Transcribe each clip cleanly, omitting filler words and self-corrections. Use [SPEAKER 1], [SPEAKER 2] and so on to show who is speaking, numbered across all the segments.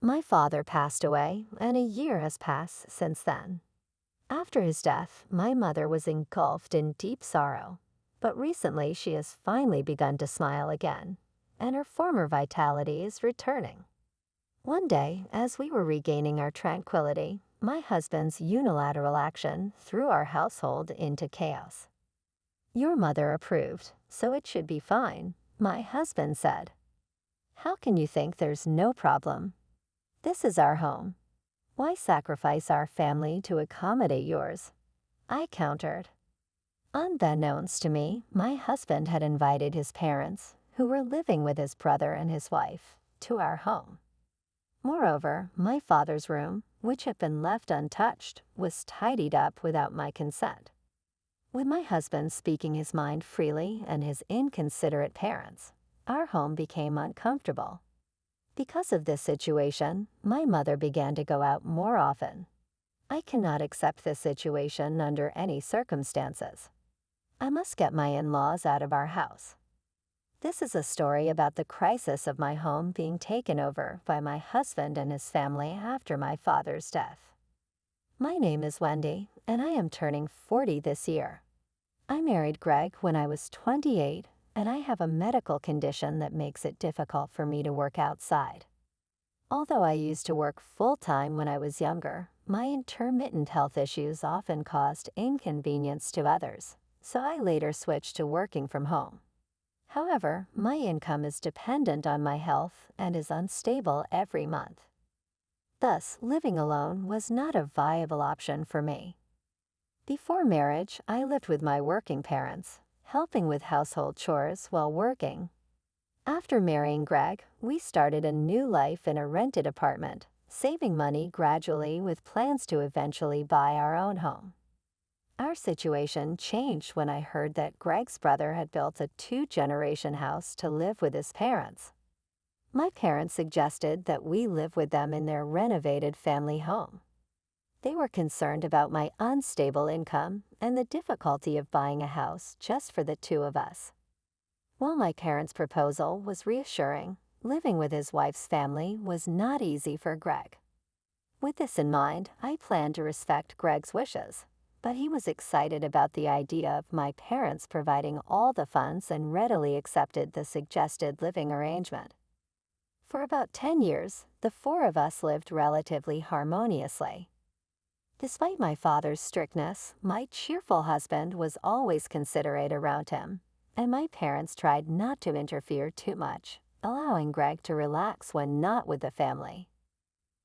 [SPEAKER 1] My father passed away, and a year has passed since then. After his death, my mother was engulfed in deep sorrow, but recently she has finally begun to smile again, and her former vitality is returning. One day, as we were regaining our tranquility, my husband's unilateral action threw our household into chaos. "Your mother approved, so it should be fine," my husband said. "How can you think there's no problem? This is our home. Why sacrifice our family to accommodate yours?" I countered. Unbeknownst to me, my husband had invited his parents, who were living with his brother and his wife, to our home. Moreover, my father's room, which had been left untouched, was tidied up without my consent. With my husband speaking his mind freely and his inconsiderate parents, our home became uncomfortable. Because of this situation, my mother began to go out more often. I cannot accept this situation under any circumstances. I must get my in-laws out of our house. This is a story about the crisis of my home being taken over by my husband and his family after my father's death. My name is Wendy, and I am turning 40 this year. I married Greg when I was 28, and I have a medical condition that makes it difficult for me to work outside. Although I used to work full-time when I was younger, my intermittent health issues often caused inconvenience to others, so I later switched to working from home. However, my income is dependent on my health and is unstable every month. Thus, living alone was not a viable option for me. Before marriage, I lived with my working parents, helping with household chores while working. After marrying Greg, we started a new life in a rented apartment, saving money gradually with plans to eventually buy our own home. Our situation changed when I heard that Greg's brother had built a 2-generation house to live with his parents. My parents suggested that we live with them in their renovated family home. They were concerned about my unstable income and the difficulty of buying a house just for the two of us. While my parents' proposal was reassuring, living with his wife's family was not easy for Greg. With this in mind, I planned to respect Greg's wishes, but he was excited about the idea of my parents providing all the funds and readily accepted the suggested living arrangement. For about 10 years, the four of us lived relatively harmoniously. Despite my father's strictness, my cheerful husband was always considerate around him, and my parents tried not to interfere too much, allowing Greg to relax when not with the family.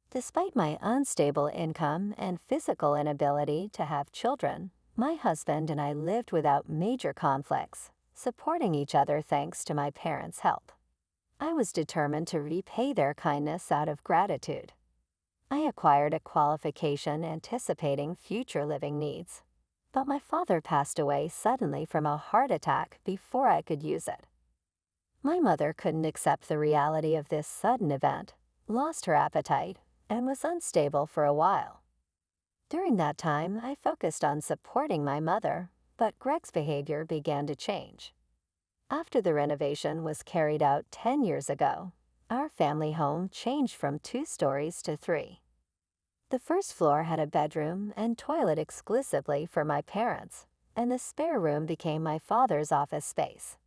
[SPEAKER 1] Despite my unstable income and physical inability to have children, my husband and I lived without major conflicts, supporting each other thanks to my parents' help. I was determined to repay their kindness out of gratitude. I acquired a qualification anticipating future living needs, but my father passed away suddenly from a heart attack before I could use it. My mother couldn't accept the reality of this sudden event, lost her appetite, and was unstable for a while. During that time, I focused on supporting my mother, but Greg's behavior began to change. After the renovation was carried out 10 years ago, our family home changed from 2 stories to 3. The first floor had a bedroom and toilet exclusively for my parents, and the spare room became my father's office space.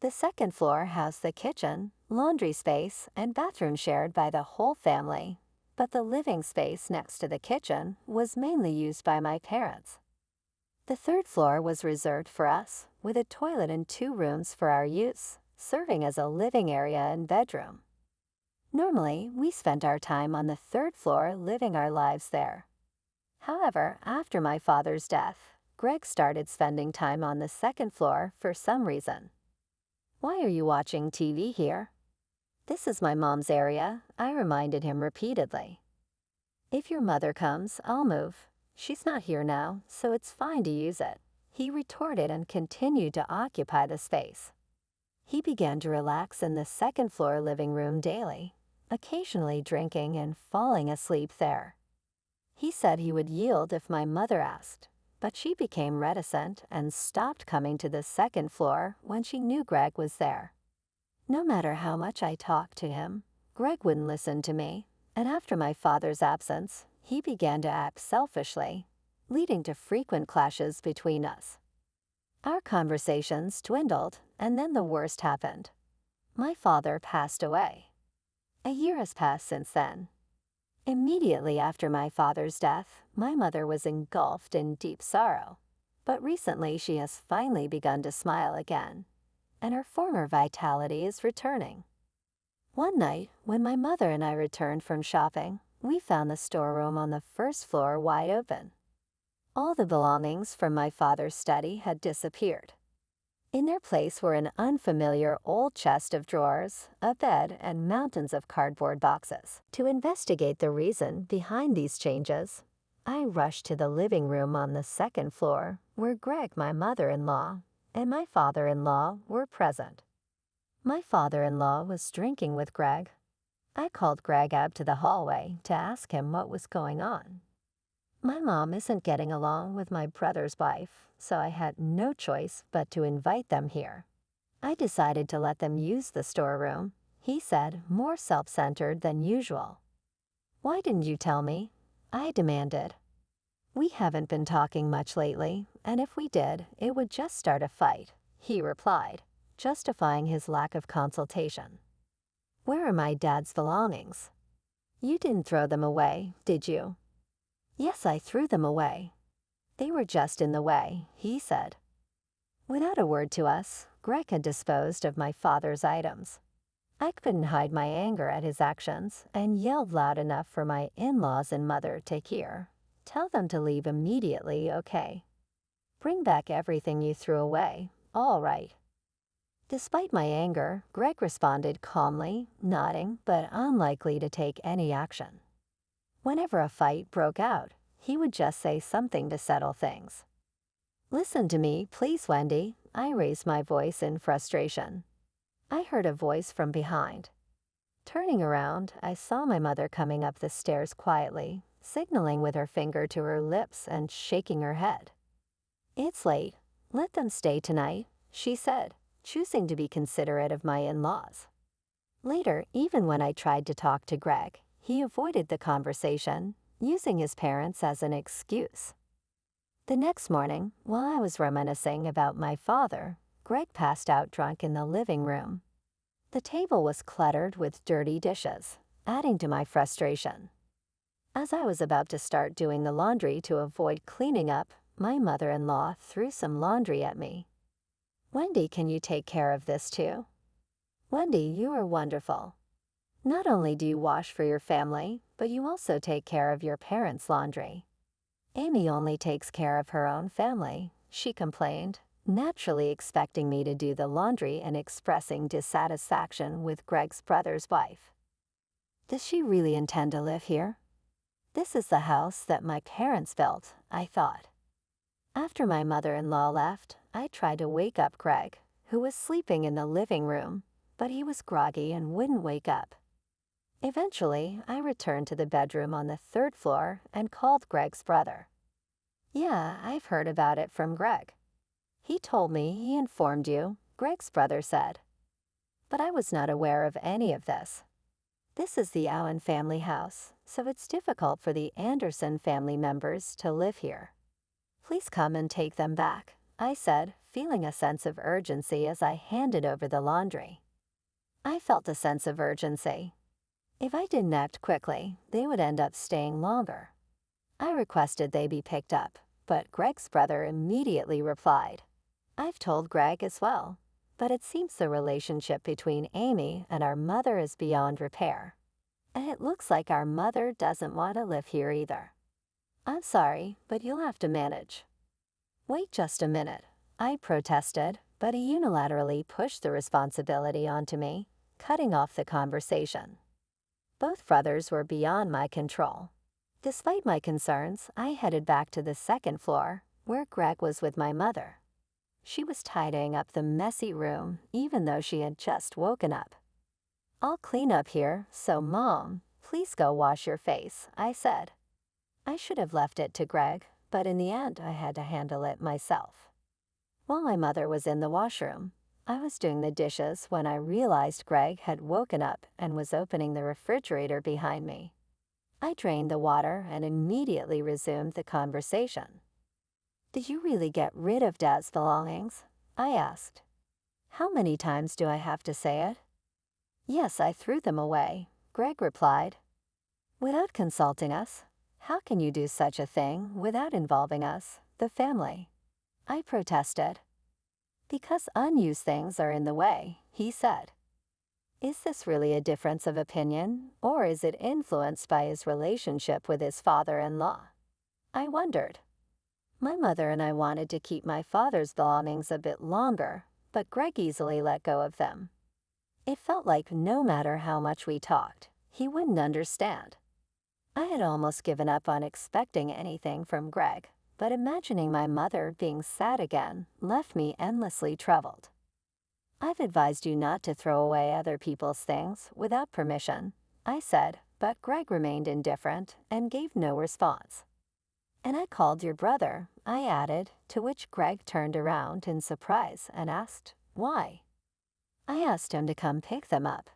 [SPEAKER 1] The second floor housed the kitchen, laundry space, and bathroom shared by the whole family, but the living space next to the kitchen was mainly used by my parents. The third floor was reserved for us, with a toilet and 2 rooms for our use, serving as a living area and bedroom. Normally, we spent our time on the 3rd floor living our lives there. However, after my father's death, Greg started spending time on the 2nd floor for some reason. "Why are you watching TV here?" "This is my mom's area," I reminded him repeatedly. "If your mother comes, I'll move. She's not here now, so it's fine to use it," he retorted and continued to occupy the space. He began to relax in the 2nd floor living room daily, occasionally drinking and falling asleep there. He said he would yield if my mother asked, but she became reticent and stopped coming to the 2nd floor when she knew Greg was there. No matter how much I talked to him, Greg wouldn't listen to me, And after my father's absence, he began to act selfishly, leading to frequent clashes between us. Our conversations dwindled, and then the worst happened. My father passed away. A year has passed since then. Immediately after my father's death, my mother was engulfed in deep sorrow. But recently she has finally begun to smile again, and her former vitality is returning. One night, when my mother and I returned from shopping, we found the storeroom on the first floor wide open. All the belongings from my father's study had disappeared. In their place were an unfamiliar old chest of drawers, a bed, and mountains of cardboard boxes. To investigate the reason behind these changes, I rushed to the living room on the second floor, where Greg, my mother-in-law, and my father-in-law were present. My father-in-law was drinking with Greg. I called Greg out to the hallway to ask him what was going on. My mom isn't getting along with my brother's wife, so I had no choice but to invite them here. I decided to let them use the storeroom, he said, more self-centered than usual. Why didn't you tell me? I demanded. We haven't been talking much lately, and if we did, it would just start a fight, he replied, justifying his lack of consultation. Where are my dad's belongings? You didn't throw them away, did you? Yes, I threw them away. They were just in the way, he said. Without a word to us, Greg had disposed of my father's items. I couldn't hide my anger at his actions and yelled loud enough for my in-laws and mother to hear. Tell them to leave immediately, okay? Bring back everything you threw away, all right. Despite my anger, Greg responded calmly, nodding, but unlikely to take any action. Whenever a fight broke out, he would just say something to settle things. Listen to me, please, Wendy, I raised my voice in frustration. I heard a voice from behind. Turning around, I saw my mother coming up the stairs quietly, signaling with her finger to her lips and shaking her head. It's late. Let them stay tonight, she said, choosing to be considerate of my in-laws. Later, even when I tried to talk to Greg, he avoided the conversation, using his parents as an excuse. The next morning, while I was reminiscing about my father, Greg passed out drunk in the living room. The table was cluttered with dirty dishes, adding to my frustration. As I was about to start doing the laundry to avoid cleaning up, my mother-in-law threw some laundry at me. Wendy, can you take care of this too? Wendy, you are wonderful. Not only do you wash for your family, but you also take care of your parents' laundry. Amy only takes care of her own family, she complained, naturally expecting me to do the laundry and expressing dissatisfaction with Greg's brother's wife. Does she really intend to live here? This is the house that my parents built, I thought. After my mother-in-law left, I tried to wake up Greg, who was sleeping in the living room, but he was groggy and wouldn't wake up. Eventually, I returned to the bedroom on the third floor and called Greg's brother. Yeah, I've heard about it from Greg. He told me he informed you, Greg's brother said. But I was not aware of any of this. This is the Owen family house, so it's difficult for the Anderson family members to live here. Please come and take them back, I said, feeling a sense of urgency as I handed over the laundry. I felt a sense of urgency. If I didn't act quickly, they would end up staying longer. I requested they be picked up, but Greg's brother immediately replied. I've told Greg as well, but it seems the relationship between Amy and our mother is beyond repair. And it looks like our mother doesn't want to live here either. I'm sorry, but you'll have to manage. Wait just a minute, I protested, but he unilaterally pushed the responsibility onto me, cutting off the conversation. Both brothers were beyond my control. Despite my concerns, I headed back to the second floor, where Greg was with my mother. She was tidying up the messy room, even though she had just woken up. I'll clean up here, so Mom, please go wash your face, I said. I should have left it to Greg, but in the end I had to handle it myself. While my mother was in the washroom, I was doing the dishes when I realized Greg had woken up and was opening the refrigerator behind me. I drained the water and immediately resumed the conversation. "Do you really get rid of Dad's belongings?" I asked. "How many times do I have to say it?" "Yes, I threw them away," Greg replied. "Without consulting us? How can you do such a thing without involving us, the family?" I protested. "Because unused things are in the way," he said. Is this really a difference of opinion, or is it influenced by his relationship with his father-in-law? I wondered. My mother and I wanted to keep my father's belongings a bit longer, but Greg easily let go of them. It felt like no matter how much we talked, he wouldn't understand. I had almost given up on expecting anything from Greg, but imagining my mother being sad again left me endlessly troubled. "I've advised you not to throw away other people's things without permission," I said, but Greg remained indifferent and gave no response. "And I called your brother," I added, to which Greg turned around in surprise and asked, "Why?" "I asked him to come pick them up.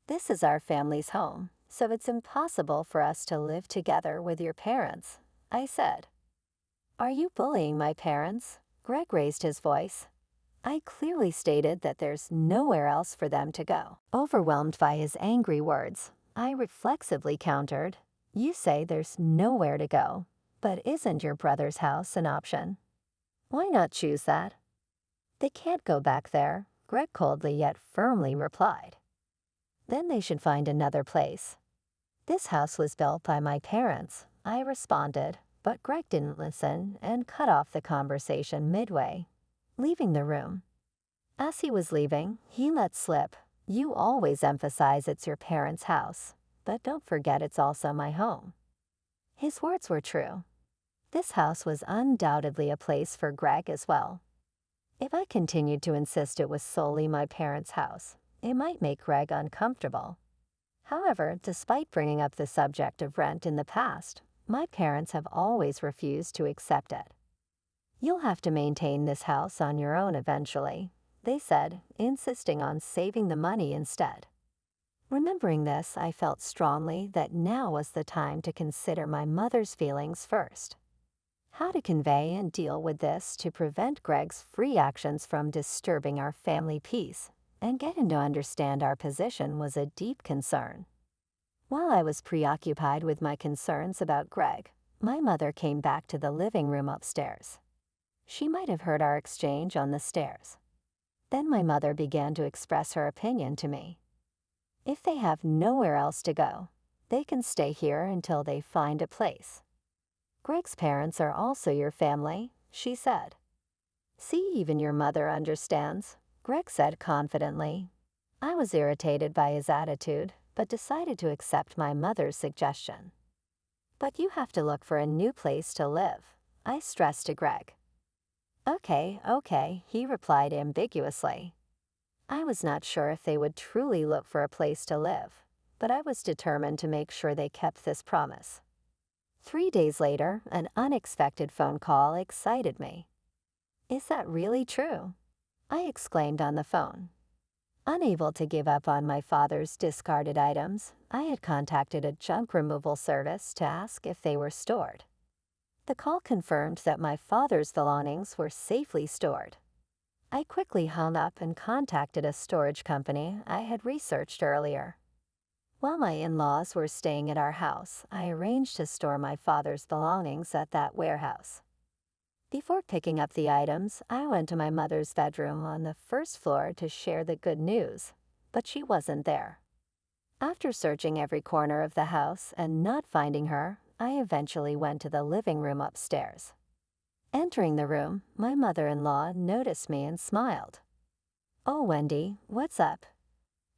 [SPEAKER 1] This is our family's home, so it's impossible for us to live together with your parents," I said. "Are you bullying my parents?" Greg raised his voice. I clearly stated that there's nowhere else for them to go. Overwhelmed by his angry words, I reflexively countered, "You say there's nowhere to go, but isn't your brother's house an option? Why not choose that?" "They can't go back there," Greg coldly yet firmly replied. "Then they should find another place." "This house was built by my parents," I responded, but Greg didn't listen and cut off the conversation midway, leaving the room. As he was leaving, he let slip, "You always emphasize it's your parents' house, but don't forget it's also my home." His words were true. This house was undoubtedly a place for Greg as well. If I continued to insist it was solely my parents' house, it might make Greg uncomfortable. However, despite bringing up the subject of rent in the past, my parents have always refused to accept it. "You'll have to maintain this house on your own eventually," they said, insisting on saving the money instead. Remembering this, I felt strongly that now was the time to consider my mother's feelings first. How to convey and deal with this to prevent Greg's free actions from disturbing our family peace and get him to understand our position was a deep concern. While I was preoccupied with my concerns about Greg, my mother came back to the living room upstairs. She might have heard our exchange on the stairs. Then my mother began to express her opinion to me. "If they have nowhere else to go, they can stay here until they find a place. Greg's parents are also your family," she said. "See, even your mother understands," Greg said confidently. I was irritated by his attitude, but decided to accept my mother's suggestion. "But you have to look for a new place to live," I stressed to Greg. Okay, he replied ambiguously. I was not sure if they would truly look for a place to live, but I was determined to make sure they kept this promise. 3 days later, an unexpected phone call excited me. "Is that really true?" I exclaimed on the phone. Unable to give up on my father's discarded items, I had contacted a junk removal service to ask if they were stored. The call confirmed that my father's belongings were safely stored. I quickly hung up and contacted a storage company I had researched earlier. While my in-laws were staying at our house, I arranged to store my father's belongings at that warehouse. Before picking up the items, I went to my mother's bedroom on the first floor to share the good news, but she wasn't there. After searching every corner of the house and not finding her, I eventually went to the living room upstairs. Entering the room, my mother-in-law noticed me and smiled. "Oh, Wendy, what's up?"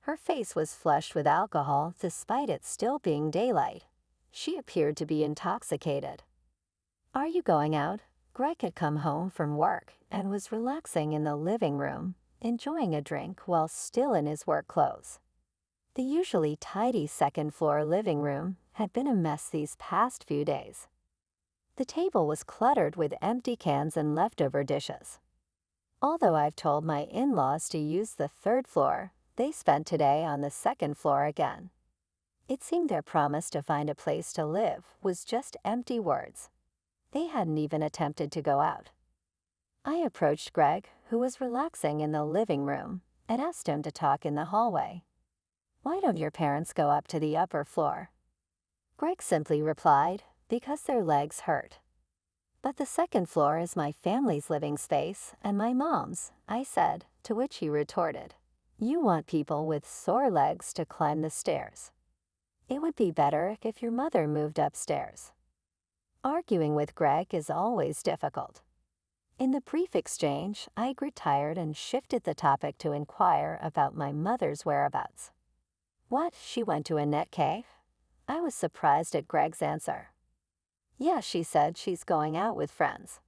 [SPEAKER 1] Her face was flushed with alcohol despite it still being daylight. She appeared to be intoxicated. "Are you going out?" Greg had come home from work and was relaxing in the living room, enjoying a drink while still in his work clothes. The usually tidy second-floor living room had been a mess these past few days. The table was cluttered with empty cans and leftover dishes. Although I've told my in-laws to use the third floor, they spent today on the second floor again. It seemed their promise to find a place to live was just empty words. They hadn't even attempted to go out. I approached Greg, who was relaxing in the living room, and asked him to talk in the hallway. "Why don't your parents go up to the upper floor?" Greg simply replied, "Because their legs hurt." "But the second floor is my family's living space and my mom's," I said, to which he retorted, "You want people with sore legs to climb the stairs. It would be better if your mother moved upstairs." Arguing with Greg is always difficult. In the brief exchange, I grew tired and shifted the topic to inquire about my mother's whereabouts. "What, she went to a net cave?" I was surprised at Greg's answer. "Yeah, she said she's going out with friends."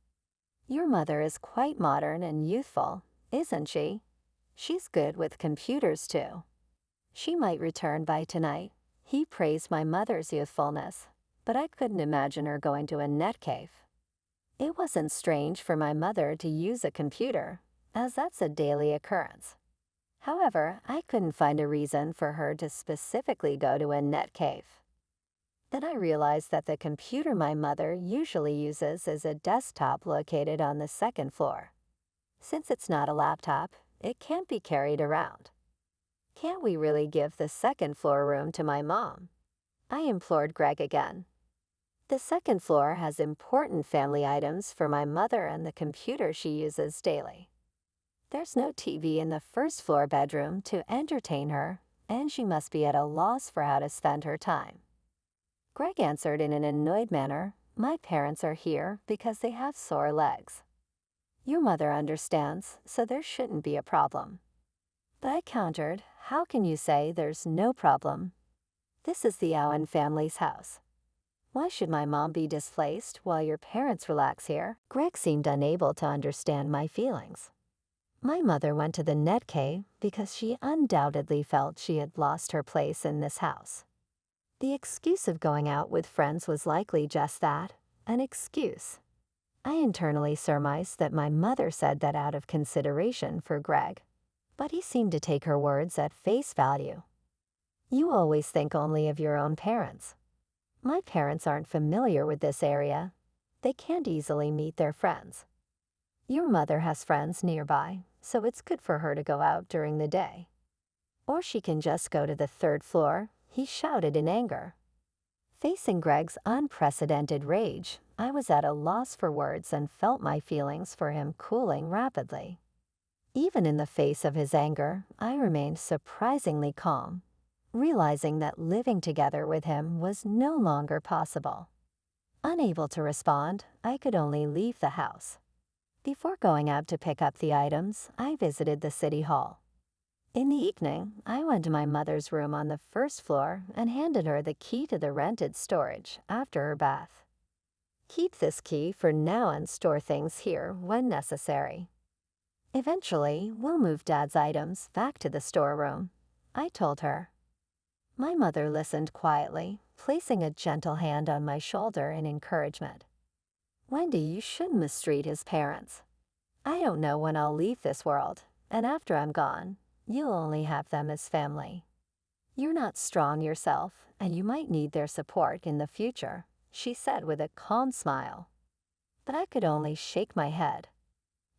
[SPEAKER 1] "Your mother is quite modern and youthful, isn't she? She's good with computers too." "She might return by tonight." He praised my mother's youthfulness, but I couldn't imagine her going to a net cave. It wasn't strange for my mother to use a computer, as that's a daily occurrence. However, I couldn't find a reason for her to specifically go to a net cave. Then I realized that the computer my mother usually uses is a desktop located on the second floor. Since it's not a laptop, it can't be carried around. "Can't we really give the second floor room to my mom?" I implored Greg again. "The second floor has important family items for my mother and the computer she uses daily. There's no TV in the first floor bedroom to entertain her, and she must be at a loss for how to spend her time." Greg answered in an annoyed manner, "My parents are here because they have sore legs. Your mother understands, so there shouldn't be a problem." But I countered, "How can you say there's no problem? This is the Owen family's house. Why should my mom be displaced while your parents relax here?" Greg seemed unable to understand my feelings. "My mother went to the net cave because she undoubtedly felt she had lost her place in this house. The excuse of going out with friends was likely just that, an excuse." I internally surmised that my mother said that out of consideration for Greg, but he seemed to take her words at face value. "You always think only of your own parents. My parents aren't familiar with this area. They can't easily meet their friends. Your mother has friends nearby, so it's good for her to go out during the day. Or she can just go to the third floor," he shouted in anger. Facing Greg's unprecedented rage, I was at a loss for words and felt my feelings for him cooling rapidly. Even in the face of his anger, I remained surprisingly calm, realizing that living together with him was no longer possible. Unable to respond, I could only leave the house. Before going out to pick up the items, I visited the city hall. In the evening, I went to my mother's room on the first floor and handed her the key to the rented storage after her bath. "Keep this key for now and store things here when necessary. Eventually, we'll move Dad's items back to the storeroom," I told her. My mother listened quietly, placing a gentle hand on my shoulder in encouragement. "Wendy, you shouldn't mistreat his parents. I don't know when I'll leave this world, and after I'm gone, you'll only have them as family. You're not strong yourself, and you might need their support in the future," she said with a calm smile. But I could only shake my head.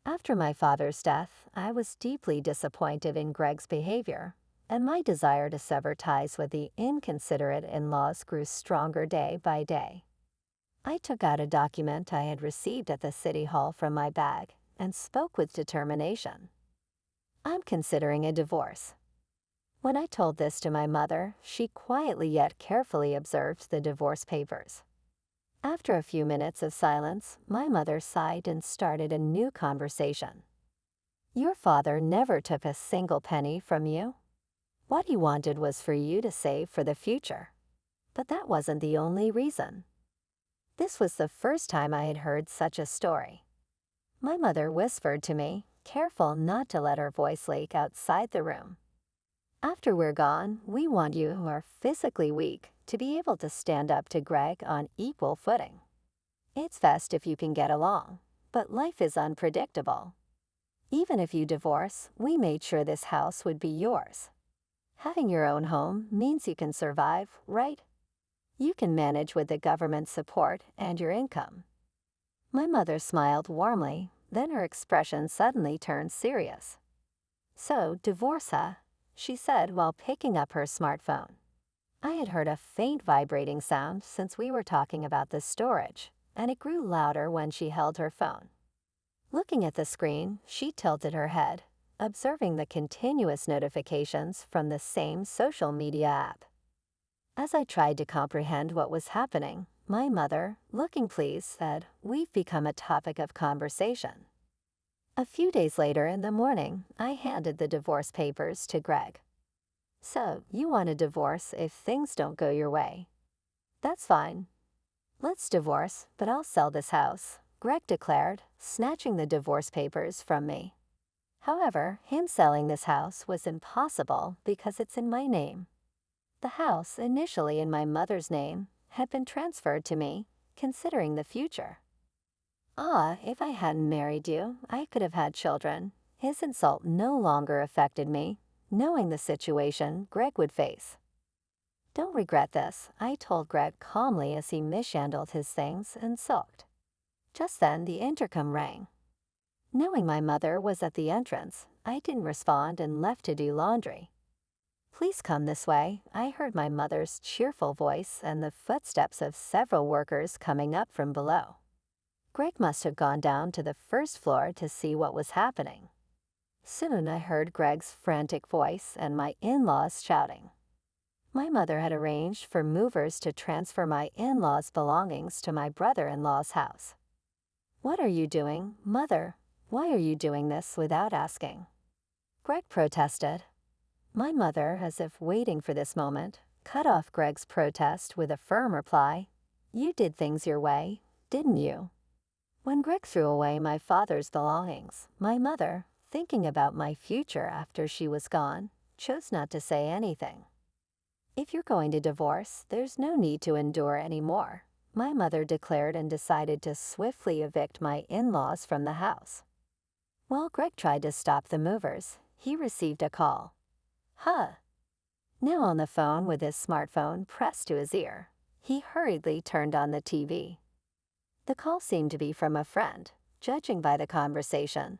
[SPEAKER 1] After my father's death, I was deeply disappointed in Greg's behavior, and my desire to sever ties with the inconsiderate in-laws grew stronger day by day. I took out a document I had received at the city hall from my bag and spoke with determination. "I'm considering a divorce." When I told this to my mother, she quietly yet carefully observed the divorce papers. After a few minutes of silence, my mother sighed and started a new conversation. "Your father never took a single penny from you. What he wanted was for you to save for the future. But that wasn't the only reason." This was the first time I had heard such a story. My mother whispered to me, careful not to let her voice leak outside the room. "After we're gone, we want you who are physically weak to be able to stand up to Greg on equal footing. It's best if you can get along, but life is unpredictable. Even if you divorce, we made sure this house would be yours. Having your own home means you can survive, right? You can manage with the government's support and your income. My mother smiled warmly, then her expression suddenly turned serious. So, divorce, huh? She said while picking up her smartphone. I had heard a faint vibrating sound since we were talking about the storage, and it grew louder when she held her phone. Looking at the screen, she tilted her head, observing the continuous notifications from the same social media app. As I tried to comprehend what was happening, my mother, looking pleased, said, "We've become a topic of conversation." A few days later in the morning, I handed the divorce papers to Greg. "So, you want a divorce if things don't go your way?" "That's fine. Let's divorce, but I'll sell this house," Greg declared, snatching the divorce papers from me. However, him selling this house was impossible because it's in my name. The house, initially in my mother's name, had been transferred to me, considering the future. If I hadn't married you, I could have had children. His insult no longer affected me, knowing the situation Greg would face. "Don't regret this," I told Greg calmly as he mishandled his things and sulked. Just then, the intercom rang. Knowing my mother was at the entrance, I didn't respond and left to do laundry. "Please come this way," I heard my mother's cheerful voice and the footsteps of several workers coming up from below. Greg must have gone down to the first floor to see what was happening. Soon I heard Greg's frantic voice and my in-laws shouting. My mother had arranged for movers to transfer my in-laws' belongings to my brother-in-law's house. "What are you doing, Mother? Why are you doing this without asking?" Greg protested. My mother, as if waiting for this moment, cut off Greg's protest with a firm reply. "You did things your way, didn't you?" When Greg threw away my father's belongings, my mother, thinking about my future after she was gone, chose not to say anything. "If you're going to divorce, there's no need to endure anymore," my mother declared and decided to swiftly evict my in-laws from the house. While Greg tried to stop the movers, he received a call. Now on the phone with his smartphone pressed to his ear, he hurriedly turned on the TV. The call seemed to be from a friend, judging by the conversation.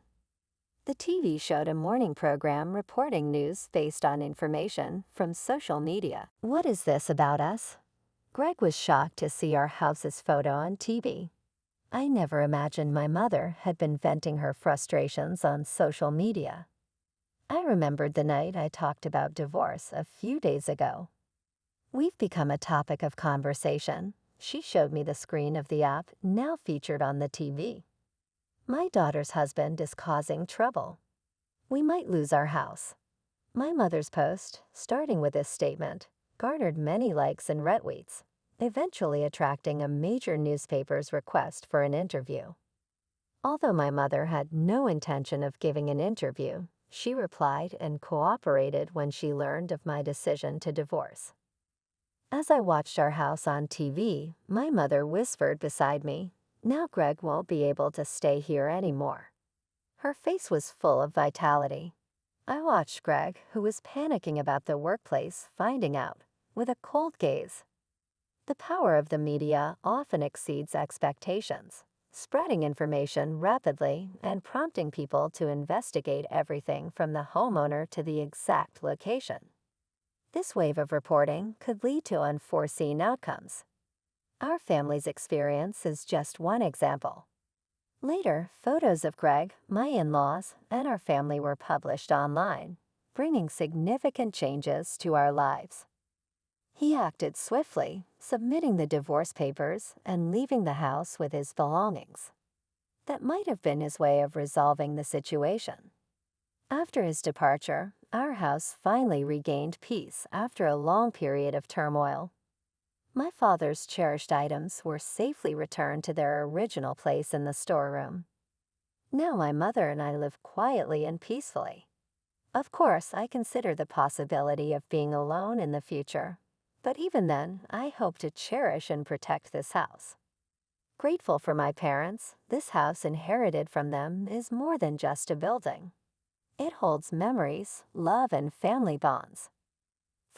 [SPEAKER 1] The TV showed a morning program reporting news based on information from social media. "What is this about us?" Greg was shocked to see our house's photo on TV. I never imagined my mother had been venting her frustrations on social media. I remembered the night I talked about divorce a few days ago. "We've become a topic of conversation." She showed me the screen of the app now featured on the TV. "My daughter's husband is causing trouble. We might lose our house." My mother's post, starting with this statement, garnered many likes and retweets, eventually attracting a major newspaper's request for an interview. Although my mother had no intention of giving an interview, she replied and cooperated when she learned of my decision to divorce. As I watched our house on TV, my mother whispered beside me, "Now Greg won't be able to stay here anymore." Her face was full of vitality. I watched Greg, who was panicking about the workplace, finding out, with a cold gaze. The power of the media often exceeds expectations, spreading information rapidly and prompting people to investigate everything from the homeowner to the exact location. This wave of reporting could lead to unforeseen outcomes. Our family's experience is just one example. Later, photos of Greg, my in-laws, and our family were published online, bringing significant changes to our lives. He acted swiftly, submitting the divorce papers and leaving the house with his belongings. That might have been his way of resolving the situation. After his departure, our house finally regained peace after a long period of turmoil. My father's cherished items were safely returned to their original place in the storeroom. Now my mother and I live quietly and peacefully. Of course, I consider the possibility of being alone in the future, but even then, I hope to cherish and protect this house. Grateful for my parents, this house inherited from them is more than just a building. It holds memories, love, and family bonds.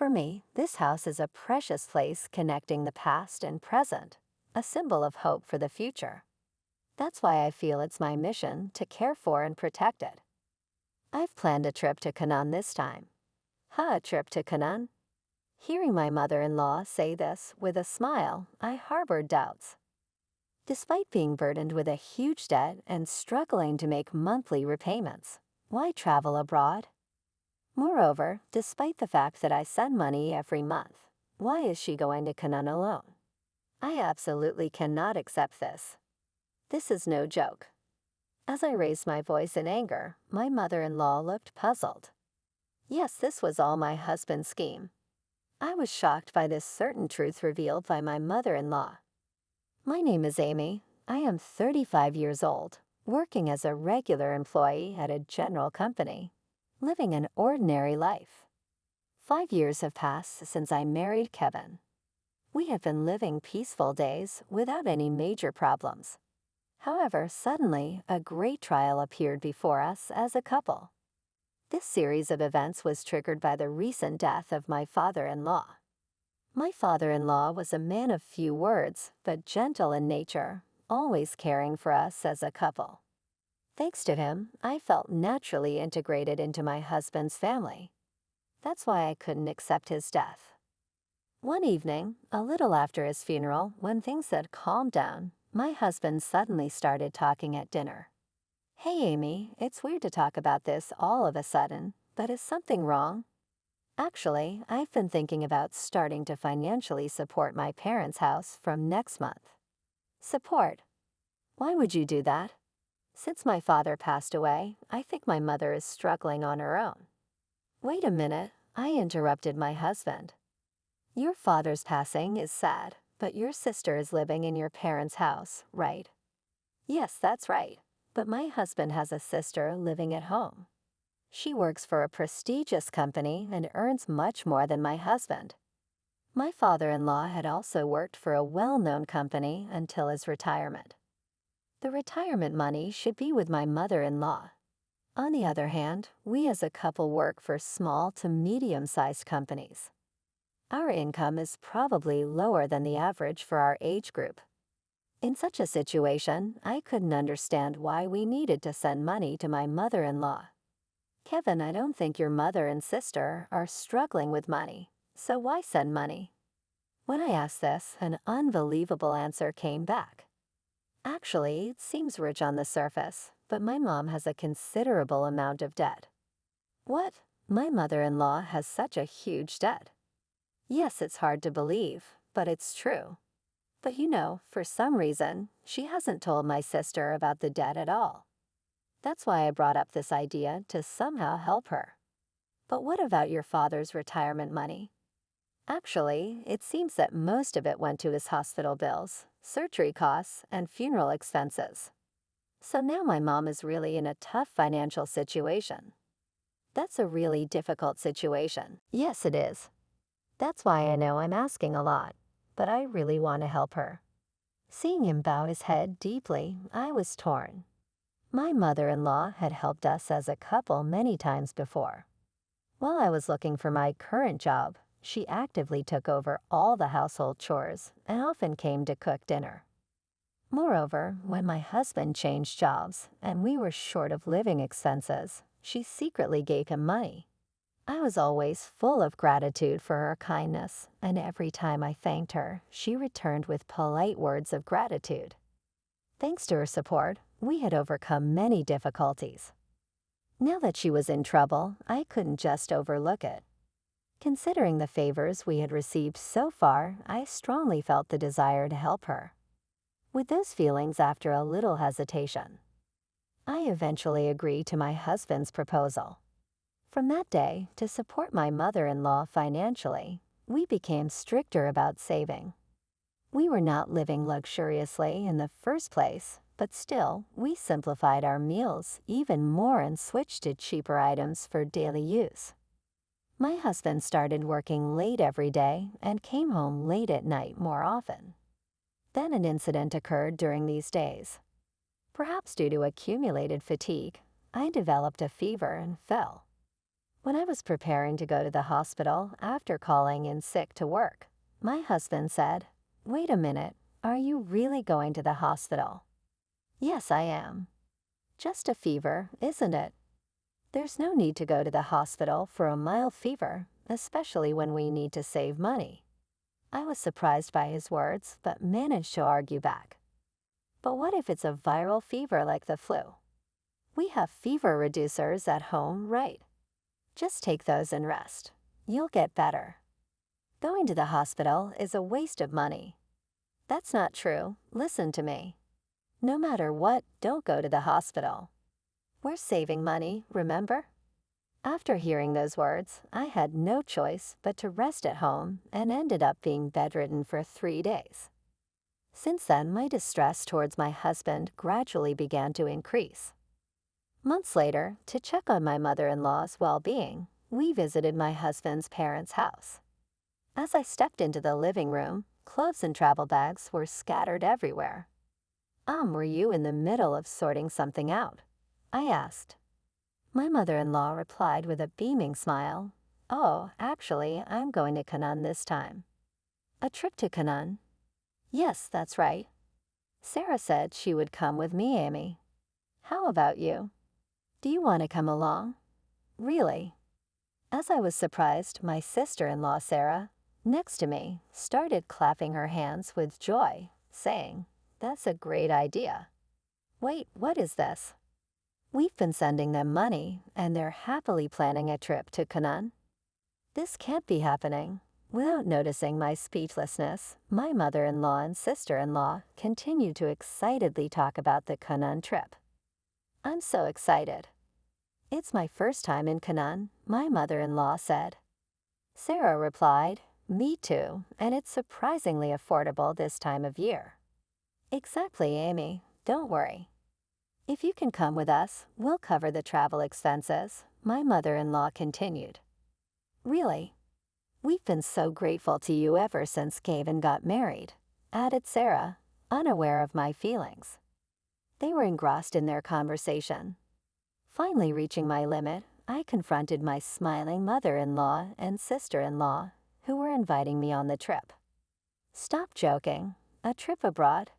[SPEAKER 1] For me, this house is a precious place connecting the past and present, a symbol of hope for the future. That's why I feel it's my mission to care for and protect it. I've planned a trip to Canaan this time. A trip to Canaan? Hearing my mother-in-law say this with a smile, I harbored doubts. Despite being burdened with a huge debt and struggling to make monthly repayments, why travel abroad? Moreover, despite the fact that I send money every month, why is she going to Canaan alone? I absolutely cannot accept this. This is no joke. As I raised my voice in anger, my mother-in-law looked puzzled. Yes, this was all my husband's scheme. I was shocked by this certain truth revealed by my mother-in-law. My name is Amy. I am 35 years old, working as a regular employee at a general company, living an ordinary life. 5 years have passed since I married Kevin. We have been living peaceful days without any major problems. However, suddenly, a great trial appeared before us as a couple. This series of events was triggered by the recent death of my father-in-law. My father-in-law was a man of few words, but gentle in nature, always caring for us as a couple. Thanks to him, I felt naturally integrated into my husband's family. That's why I couldn't accept his death. One evening, a little after his funeral, when things had calmed down, my husband suddenly started talking at dinner. Hey Amy, it's weird to talk about this all of a sudden, but is something wrong? Actually, I've been thinking about starting to financially support my parents' house from next month. Support? Why would you do that? Since my father passed away, I think my mother is struggling on her own. Wait a minute, I interrupted my husband. Your father's passing is sad, but your sister is living in your parents' house, right? Yes, that's right, but my husband has a sister living at home. She works for a prestigious company and earns much more than my husband. My father-in-law had also worked for a well-known company until his retirement. The retirement money should be with my mother-in-law. On the other hand, we as a couple work for small to medium-sized companies. Our income is probably lower than the average for our age group. In such a situation, I couldn't understand why we needed to send money to my mother-in-law. Kevin, I don't think your mother and sister are struggling with money, so why send money? When I asked this, an unbelievable answer came back. Actually, it seems rich on the surface, but my mom has a considerable amount of debt. What? My mother-in-law has such a huge debt. Yes, it's hard to believe, but it's true. But for some reason, she hasn't told my sister about the debt at all. That's why I brought up this idea to somehow help her. But what about your father's retirement money? Actually, it seems that most of it went to his hospital bills, surgery costs, and funeral expenses. So now my mom is really in a tough financial situation. That's a really difficult situation. Yes, it is. That's why I know I'm asking a lot, but I really want to help her. Seeing him bow his head deeply, I was torn. My mother-in-law had helped us as a couple many times before. While I was looking for my current job, she actively took over all the household chores and often came to cook dinner. Moreover, when my husband changed jobs and we were short of living expenses, she secretly gave him money. I was always full of gratitude for her kindness, and every time I thanked her, she returned with polite words of gratitude. Thanks to her support, we had overcome many difficulties. Now that she was in trouble, I couldn't just overlook it. Considering the favors we had received so far, I strongly felt the desire to help her. With those feelings after a little hesitation, I eventually agreed to my husband's proposal. From that day, to support my mother-in-law financially, we became stricter about saving. We were not living luxuriously in the first place, but still, we simplified our meals even more and switched to cheaper items for daily use. My husband started working late every day and came home late at night more often. Then an incident occurred during these days. Perhaps due to accumulated fatigue, I developed a fever and fell. When I was preparing to go to the hospital after calling in sick to work, my husband said, "Wait a minute, are you really going to the hospital?" "Yes, I am." "Just a fever, isn't it?" "There's no need to go to the hospital for a mild fever, especially when we need to save money." I was surprised by his words, but managed to argue back. "But what if it's a viral fever like the flu? We have fever reducers at home, right? Just take those and rest. You'll get better. Going to the hospital is a waste of money." "That's not true. Listen to me. No matter what, don't go to the hospital. We're saving money, remember?" After hearing those words, I had no choice but to rest at home and ended up being bedridden for 3 days. Since then, my distress towards my husband gradually began to increase. Months later, to check on my mother-in-law's well-being, we visited my husband's parents' house. As I stepped into the living room, clothes and travel bags were scattered everywhere. Were you in the middle of sorting something out?" I asked. My mother-in-law replied with a beaming smile, "Oh, actually, I'm going to Canaan this time." "A trip to Canaan?" "Yes, that's right. Sarah said she would come with me, Amy. How about you? Do you want to come along?" "Really?" As I was surprised, my sister-in-law, Sarah, next to me, started clapping her hands with joy, saying, "That's a great idea. Wait, what is this? We've been sending them money, and they're happily planning a trip to Canaan. This can't be happening." Without noticing my speechlessness, my mother-in-law and sister-in-law continued to excitedly talk about the Canaan trip. "I'm so excited." "It's my first time in Canaan," my mother-in-law said. Sarah replied, "Me too, and it's surprisingly affordable this time of year." "Exactly, Amy. Don't worry. If you can come with us, we'll cover the travel expenses," my mother-in-law continued. "Really? We've been so grateful to you ever since Gavin got married," added Sarah, unaware of my feelings. They were engrossed in their conversation. Finally reaching my limit, I confronted my smiling mother-in-law and sister-in-law, who were inviting me on the trip. "Stop joking. A trip abroad?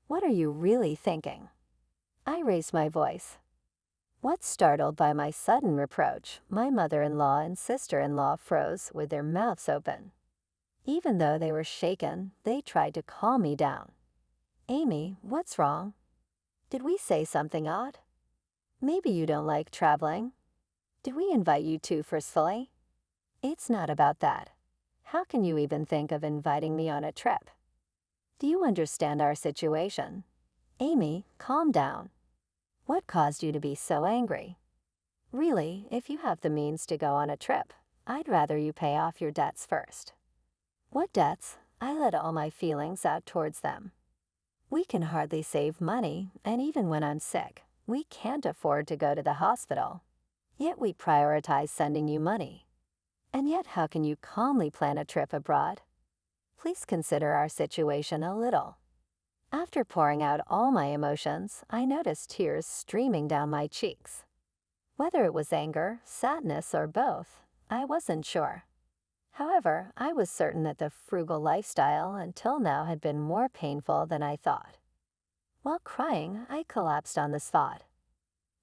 [SPEAKER 1] What are you really thinking?" I raised my voice. What, startled by my sudden reproach, my mother-in-law and sister-in-law froze with their mouths open. Even though they were shaken, they tried to calm me down. "Amy, what's wrong? Did we say something odd? Maybe you don't like traveling? Did we invite you too forcefully? It's not about that. How can you even think of inviting me on a trip? Do you understand our situation? Amy, calm down. What caused you to be so angry? Really, if you have the means to go on a trip, I'd rather you pay off your debts first." "What debts?" I let all my feelings out towards them. "We can hardly save money, and even when I'm sick, we can't afford to go to the hospital. Yet we prioritize sending you money. And yet how can you calmly plan a trip abroad? Please consider our situation a little." After pouring out all my emotions, I noticed tears streaming down my cheeks. Whether it was anger, sadness, or both, I wasn't sure. However, I was certain that the frugal lifestyle until now had been more painful than I thought. While crying, I collapsed on the spot.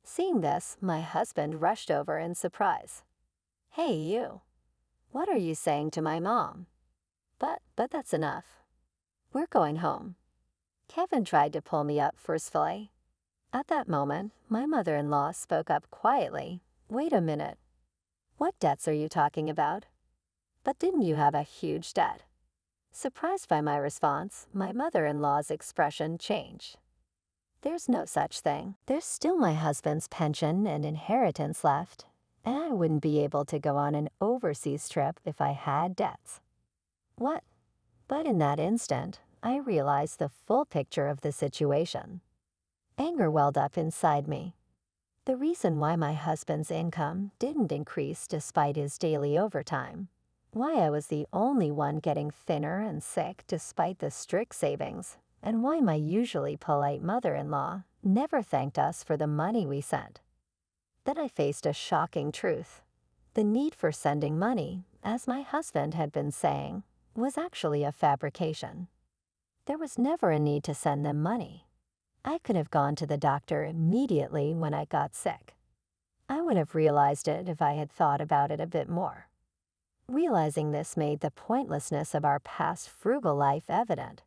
[SPEAKER 1] Seeing this, my husband rushed over in surprise. "Hey, you. What are you saying to my mom?" But that's enough. We're going home." Kevin tried to pull me up forcefully. At that moment, my mother-in-law spoke up quietly. "Wait a minute. What debts are you talking about? But didn't you have a huge debt?" Surprised by my response, my mother-in-law's expression changed. "There's no such thing. There's still my husband's pension and inheritance left, and I wouldn't be able to go on an overseas trip if I had debts." "What?" But in that instant, I realized the full picture of the situation. Anger welled up inside me. The reason why my husband's income didn't increase despite his daily overtime, why I was the only one getting thinner and sick despite the strict savings, and why my usually polite mother-in-law never thanked us for the money we sent. Then I faced a shocking truth. The need for sending money, as my husband had been saying, was actually a fabrication. There was never a need to send them money. I could have gone to the doctor immediately when I got sick. I would have realized it if I had thought about it a bit more. Realizing this made the pointlessness of our past frugal life evident.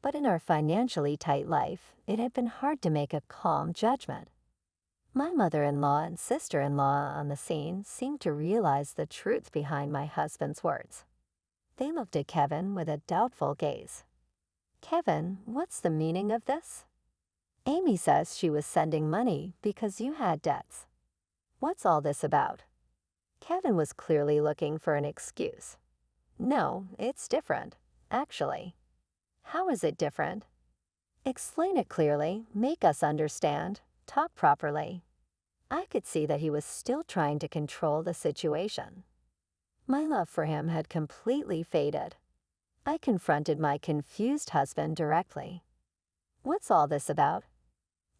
[SPEAKER 1] But in our financially tight life, it had been hard to make a calm judgment. My mother-in-law and sister-in-law on the scene seemed to realize the truth behind my husband's words. They looked at Kevin with a doubtful gaze. "Kevin, what's the meaning of this?" "Amy says she was sending money because you had debts. What's all this about?" Kevin was clearly looking for an excuse. "No, it's different, actually." "How is it different?" "Explain it clearly, make us understand, talk properly." I could see that he was still trying to control the situation. My love for him had completely faded. I confronted my confused husband directly. "What's all this about?"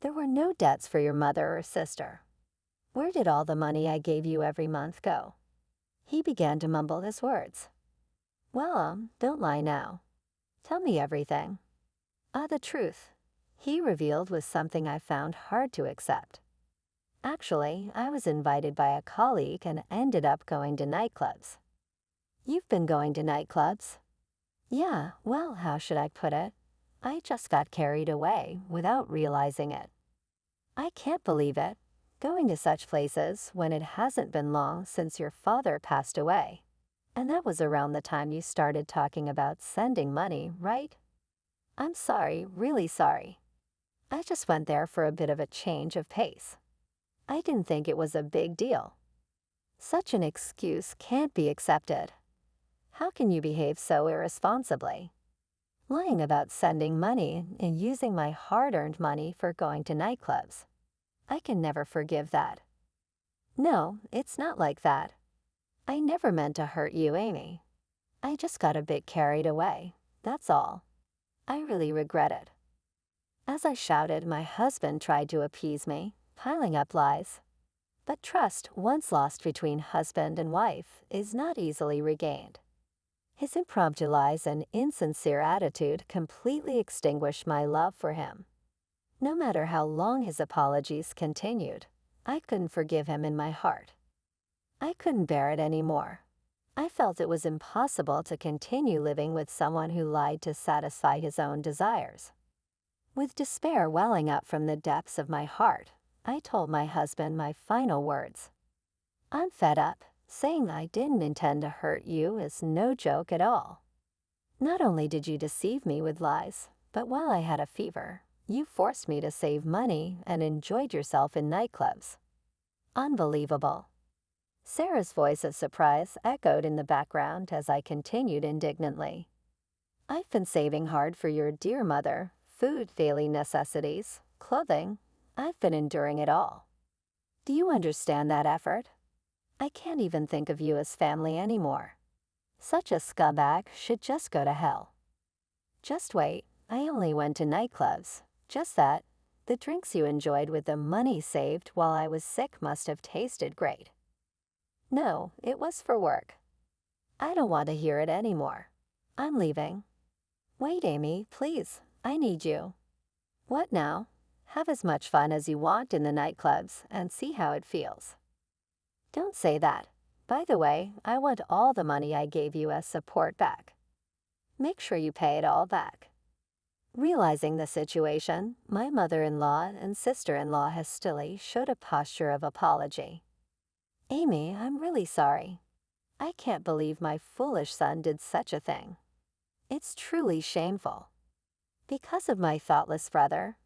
[SPEAKER 1] "There were no debts for your mother or sister." "Where did all the money I gave you every month go?" He began to mumble his words. "Well, don't lie now. Tell me everything." The truth," he revealed with something I found hard to accept. "Actually, I was invited by a colleague and ended up going to nightclubs." "You've been going to nightclubs?" "Yeah, well, how should I put it? I just got carried away without realizing it." "I can't believe it. Going to such places when it hasn't been long since your father passed away. And that was around the time you started talking about sending money, right?" "I'm sorry, really sorry. I just went there for a bit of a change of pace. I didn't think it was a big deal." Such an excuse can't be accepted. How can you behave so irresponsibly? Lying about sending money and using my hard-earned money for going to nightclubs. I can never forgive that. "No, it's not like that. I never meant to hurt you, Amy. I just got a bit carried away, that's all. I really regret it." As I shouted, my husband tried to appease me, piling up lies. But trust once lost between husband and wife is not easily regained. His impromptu lies and insincere attitude completely extinguished my love for him. No matter how long his apologies continued, I couldn't forgive him in my heart. I couldn't bear it anymore. I felt it was impossible to continue living with someone who lied to satisfy his own desires. With despair welling up from the depths of my heart, I told my husband my final words. "I'm fed up. Saying I didn't intend to hurt you is no joke at all. Not only did you deceive me with lies, but while I had a fever, you forced me to save money and enjoyed yourself in nightclubs. Unbelievable." Sarah's voice of surprise echoed in the background as I continued indignantly. "I've been saving hard for your dear mother, food, daily necessities, clothing. I've been enduring it all. Do you understand that effort? I can't even think of you as family anymore. Such a scumbag should just go to hell." "Just wait, I only went to nightclubs. Just that. The drinks you enjoyed with the money saved while I was sick must have tasted great." "No, it was for work." "I don't want to hear it anymore. I'm leaving." "Wait, Amy, please. I need you." "What now?" "Have as much fun as you want in the nightclubs and see how it feels." "Don't say that. By the way, I want all the money I gave you as support back." "Make sure you pay it all back." Realizing the situation, my mother-in-law and sister-in-law hastily showed a posture of apology. "Amy, I'm really sorry. I can't believe my foolish son did such a thing. It's truly shameful. Because of my thoughtless brother."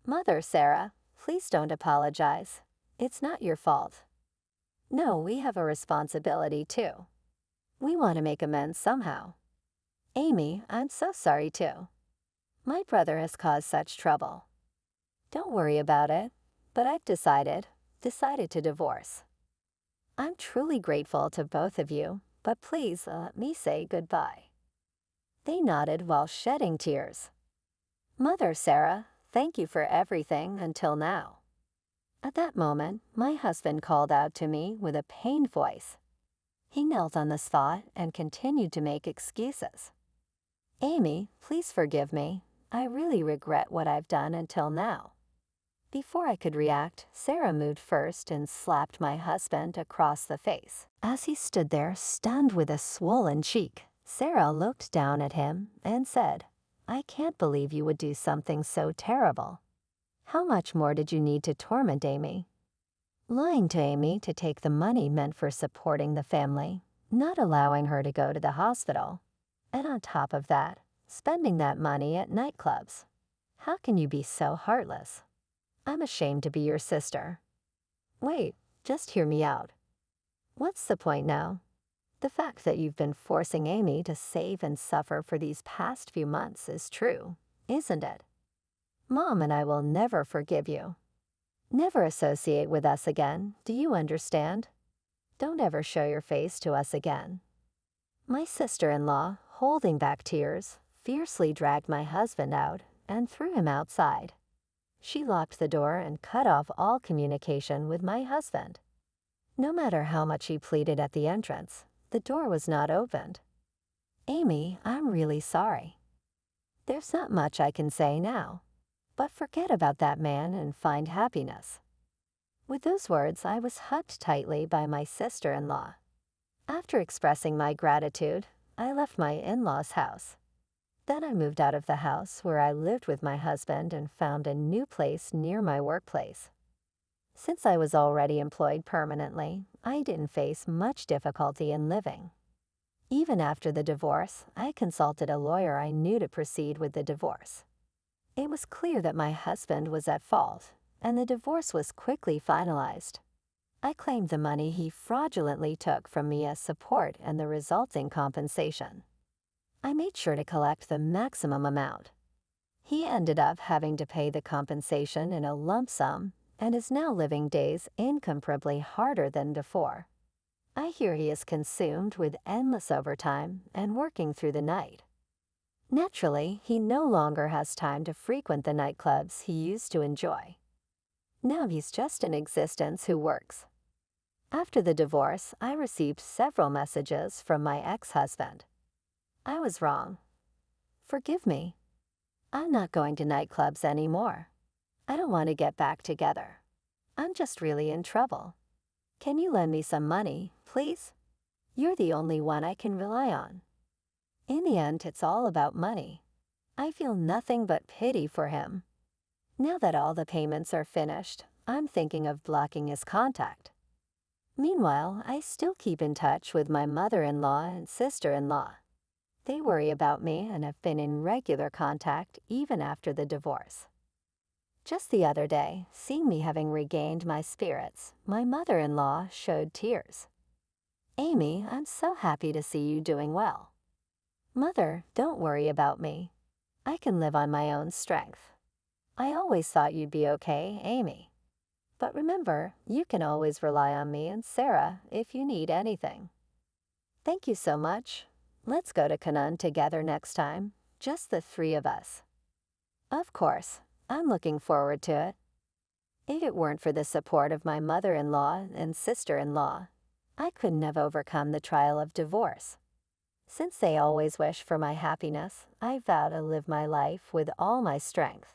[SPEAKER 1] "Mother Sarah, please don't apologize. It's not your fault." "No, we have a responsibility too. We want to make amends somehow." "Amy, I'm so sorry too. My brother has caused such trouble." "Don't worry about it, but I've decided to divorce." "I'm truly grateful to both of you, but please let me say goodbye." They nodded while shedding tears. "Mother Sarah, thank you for everything until now." At that moment, my husband called out to me with a pained voice. He knelt on the spot and continued to make excuses. Amy, please forgive me. I really regret what I've done until now. Before I could react, Sarah moved first and slapped my husband across the face. As he stood there, stunned with a swollen cheek, Sarah looked down at him and said, "I can't believe you would do something so terrible. How much more did you need to torment Amy?" Lying to Amy to take the money meant for supporting the family, not allowing her to go to the hospital. And on top of that, spending that money at nightclubs. How can you be so heartless? I'm ashamed to be your sister. Wait, just hear me out. What's the point now? The fact that you've been forcing Amy to save and suffer for these past few months is true, isn't it? Mom and I will never forgive you. Never associate with us again, do you understand? Don't ever show your face to us again. My sister-in-law, holding back tears, fiercely dragged my husband out and threw him outside. She locked the door and cut off all communication with my husband. No matter how much he pleaded at the entrance, the door was not opened. Amy, I'm really sorry. There's not much I can say now, but forget about that man and find happiness. With those words, I was hugged tightly by my sister-in-law. After expressing my gratitude, I left my in-laws' house. Then I moved out of the house where I lived with my husband and found a new place near my workplace. Since I was already employed permanently, I didn't face much difficulty in living. Even after the divorce, I consulted a lawyer I knew to proceed with the divorce. It was clear that my husband was at fault, and the divorce was quickly finalized. I claimed the money he fraudulently took from me as support and the resulting compensation. I made sure to collect the maximum amount. He ended up having to pay the compensation in a lump sum and is now living days incomparably harder than before. I hear he is consumed with endless overtime and working through the night. Naturally, he no longer has time to frequent the nightclubs he used to enjoy. Now he's just an existence who works. After the divorce, I received several messages from my ex-husband. I was wrong. Forgive me. I'm not going to nightclubs anymore. I don't want to get back together. I'm just really in trouble. Can you lend me some money, please? You're the only one I can rely on. In the end, it's all about money. I feel nothing but pity for him. Now that all the payments are finished, I'm thinking of blocking his contact. Meanwhile, I still keep in touch with my mother-in-law and sister-in-law. They worry about me and have been in regular contact even after the divorce. Just the other day, seeing me having regained my spirits, my mother-in-law showed tears. Amy, I'm so happy to see you doing well. Mother, don't worry about me. I can live on my own strength. I always thought you'd be okay, Amy. But remember, you can always rely on me and Sarah if you need anything. Thank you so much. Let's go to Canaan together next time, just the three of us. Of course, I'm looking forward to it. If it weren't for the support of my mother-in-law and sister-in-law, I couldn't have overcome the trial of divorce. Since they always wish for my happiness, I vow to live my life with all my strength.